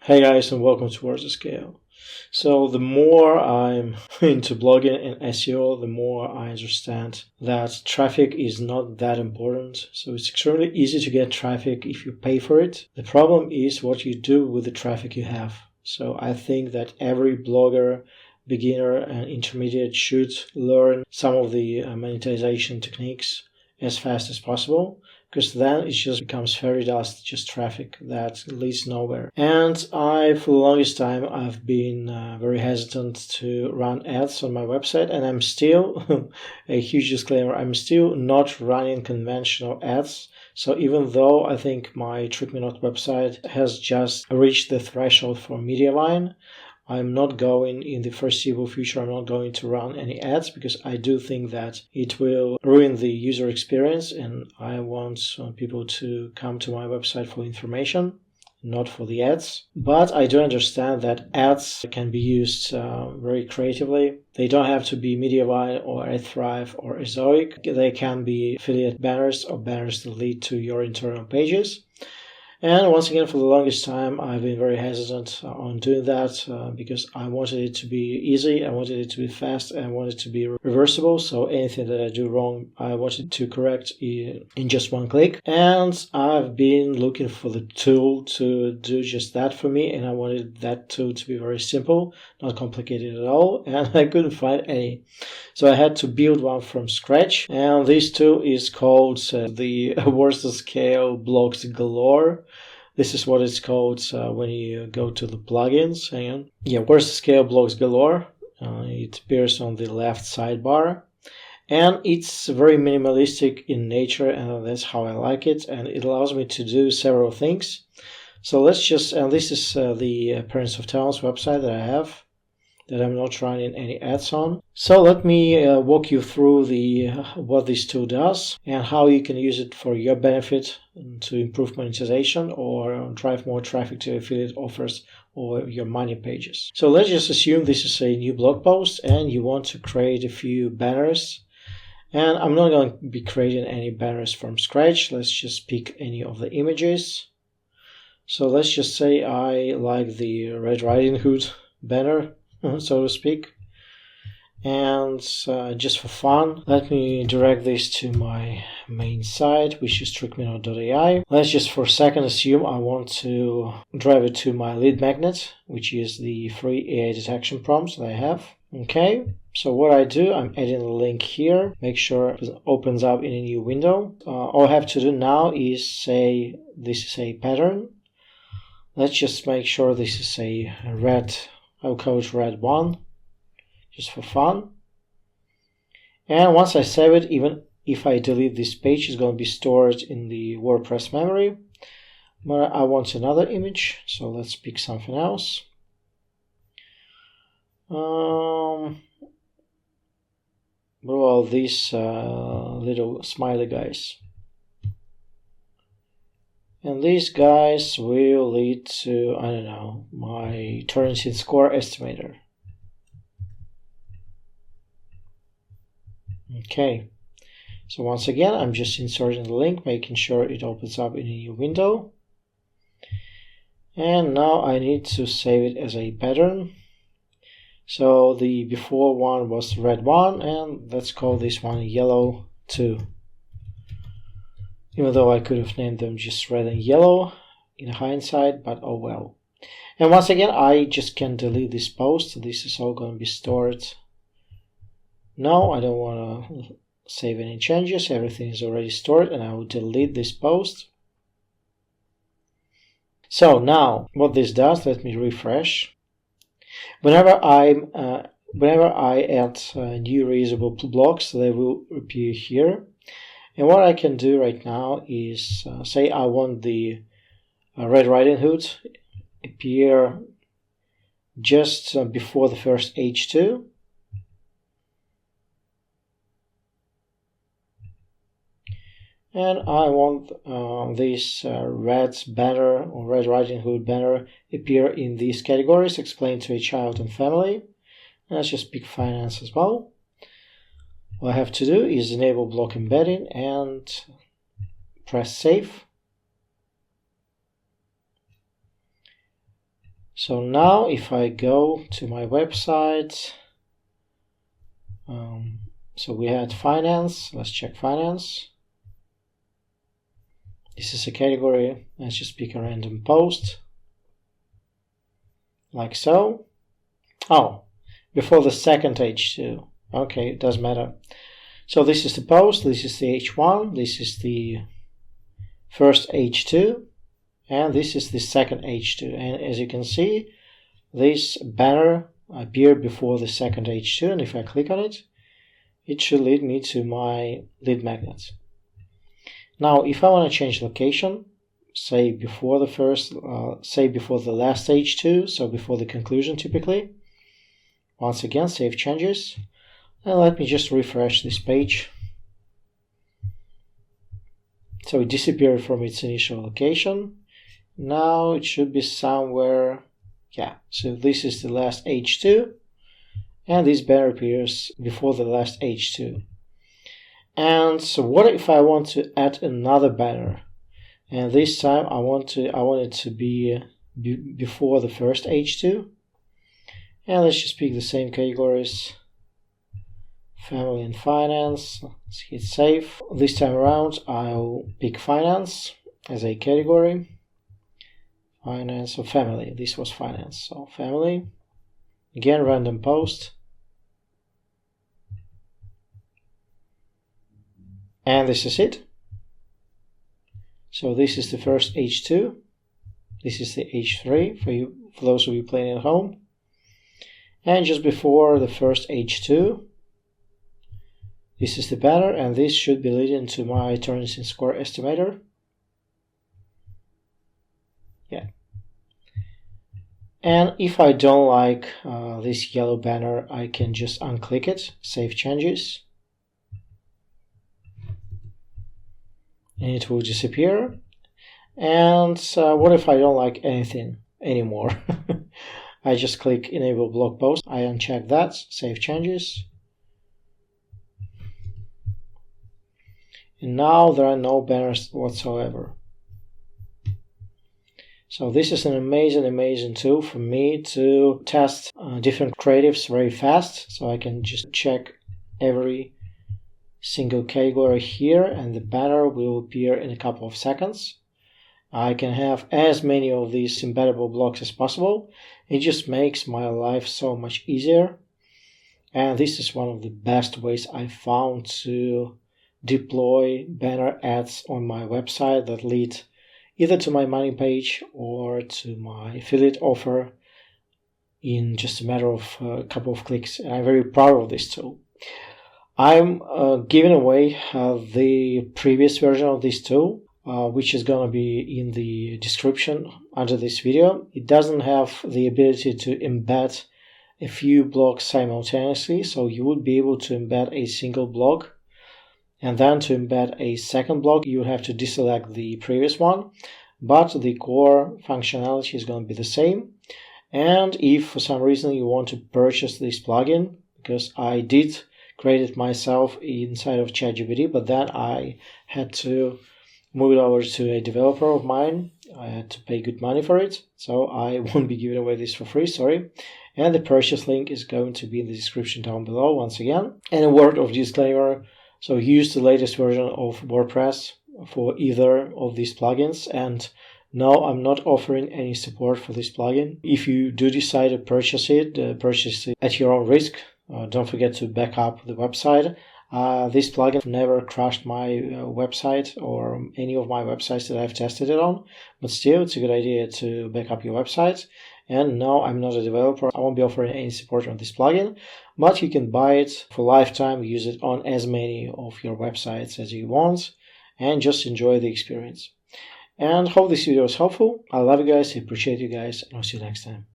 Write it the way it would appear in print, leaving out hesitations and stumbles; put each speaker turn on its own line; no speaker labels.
Hey guys, and welcome to WordsAtScale. So the more I'm into blogging and SEO, the more I understand that traffic is not that important. So it's extremely easy to get traffic if you pay for it. The problem is what you do with the traffic you have. So I think that every blogger, beginner and intermediate should learn some of the monetization techniques as fast as possible, because then it just becomes fairy dust, just traffic that leads nowhere. And for the longest time, I've been very hesitant to run ads on my website, and I'm still, a huge disclaimer, I'm still not running conventional ads. So even though I think my Trick Me Not website has just reached the threshold for media buying, I'm not going, in the foreseeable future, I'm not going to run any ads, because I do think that it will ruin the user experience, and I want people to come to my website for information, not for the ads. But I do understand that ads can be used very creatively. They don't have to be Mediavine or AdThrive or Ezoic. They can be affiliate banners or banners that lead to your internal pages. And once again, for the longest time, I've been very hesitant on doing that because I wanted it to be easy, I wanted it to be fast, and I wanted it to be reversible. So anything that I do wrong, I wanted to correct in just one click. And I've been looking for the tool to do just that for me, and I wanted that tool to be very simple, not complicated at all, and I couldn't find any. So I had to build one from scratch, and this tool is called the WordsAtScale Blocks Galore. This is what it's called when you go to the plugins. Hang on. Yeah, WordsAtScale Blocks Galore. It appears on the left sidebar. And it's very minimalistic in nature, and that's how I like it. And it allows me to do several things. So let's just, and this is the Parents of Talents website that I have, that I'm not running any ads on. So let me walk you through what this tool does and how you can use it for your benefit to improve monetization or drive more traffic to affiliate offers or your money pages. So let's just assume this is a new blog post and you want to create a few banners. And I'm not going to be creating any banners from scratch. Let's just pick any of the images. So let's just say I like the Red Riding Hood banner, so to speak. And just for fun, let me direct this to my main site, which is trickmenot.ai. Let's just for a second assume I want to drive it to my lead magnet, which is the free AI detection prompts that I have. Okay, so what I do, I'm adding a link here, make sure it opens up in a new window. All I have to do now is say this is a pattern. Let's just make sure this is a red, I'll call it red 1, just for fun. And once I save it, even if I delete this page, it's going to be stored in the WordPress memory. But I want another image, so let's pick something else. Well, these little smiley guys. And these guys will lead to, I don't know, my Turnitin score estimator. Okay, so once again, I'm just inserting the link, making sure it opens up in a new window. And now I need to save it as a pattern. So the before one was red 1, and let's call this one yellow 2. Even though I could have named them just red and yellow in hindsight, but oh well. And once again, I just can delete this post. This is all going to be stored. No, I don't want to save any changes. Everything is already stored, and I will delete this post. So now, what this does, let me refresh. Whenever I add new reusable blocks, they will appear here. And what I can do right now is say I want the Red Riding Hood appear just before the first H2. And I want this red banner or Red Riding Hood banner appear in these categories, explain to a child and family. Let's just pick finance as well. What I have to do is enable block embedding and press save. So now if I go to my website, so we had finance, let's check finance. This is a category, let's just pick a random post, like so. Oh, before the second H2, okay, it doesn't matter. So this is the post, this is the H1, this is the first H2, and this is the second H2. And as you can see, this banner appeared before the second H2, and if I click on it, it should lead me to my lead magnet. Now, if I want to change location, say before the last H2, so before the conclusion typically, once again, save changes, and let me just refresh this page. So it disappeared from its initial location. Now it should be somewhere, yeah, so this is the last H2, and this banner appears before the last H2. And so what if I want to add another banner? And this time I want it to be before the first H2. And let's just pick the same categories, family and finance. Let's hit save. This time around I'll pick finance as a category. Finance or family. This was finance, so family. Again, random post. And this is it. So this is the first H2. This is the H3 for those of you playing at home. And just before the first H2, this is the banner, and this should be leading to my turns in score estimator. Yeah. And if I don't like this yellow banner, I can just unclick it, save changes, and it will disappear. And what if I don't like anything anymore? I just click enable blog post, I uncheck that, save changes, and now there are no banners whatsoever. So this is an amazing tool for me to test different creatives very fast. So I can just check every single category here, and the banner will appear in a couple of seconds. I can have as many of these embeddable blocks as possible. It just makes my life so much easier. And this is one of the best ways I found to deploy banner ads on my website that lead either to my money page or to my affiliate offer in just a matter of a couple of clicks. And I'm very proud of this tool. I'm giving away the previous version of this tool, which is going to be in the description under this video. It doesn't have the ability to embed a few blocks simultaneously, so you would be able to embed a single block, and then to embed a second block you have to deselect the previous one, but the core functionality is going to be the same. And if for some reason you want to purchase this plugin, because I did create it myself inside of ChatGPT, but then I had to move it over to a developer of mine. I had to pay good money for it, so I won't be giving away this for free, sorry. And the purchase link is going to be in the description down below once again. And a word of disclaimer, so use the latest version of WordPress for either of these plugins. And no, I'm not offering any support for this plugin. If you do decide to purchase it at your own risk. Don't forget to back up the website. This plugin never crashed my website or any of my websites that I've tested it on, but still it's a good idea to back up your website. And no, I'm not a developer. I won't be offering any support on this plugin, but you can buy it for lifetime, use it on as many of your websites as you want, and just enjoy the experience. And hope this video was helpful. I love you guys, I appreciate you guys, and I'll see you next time.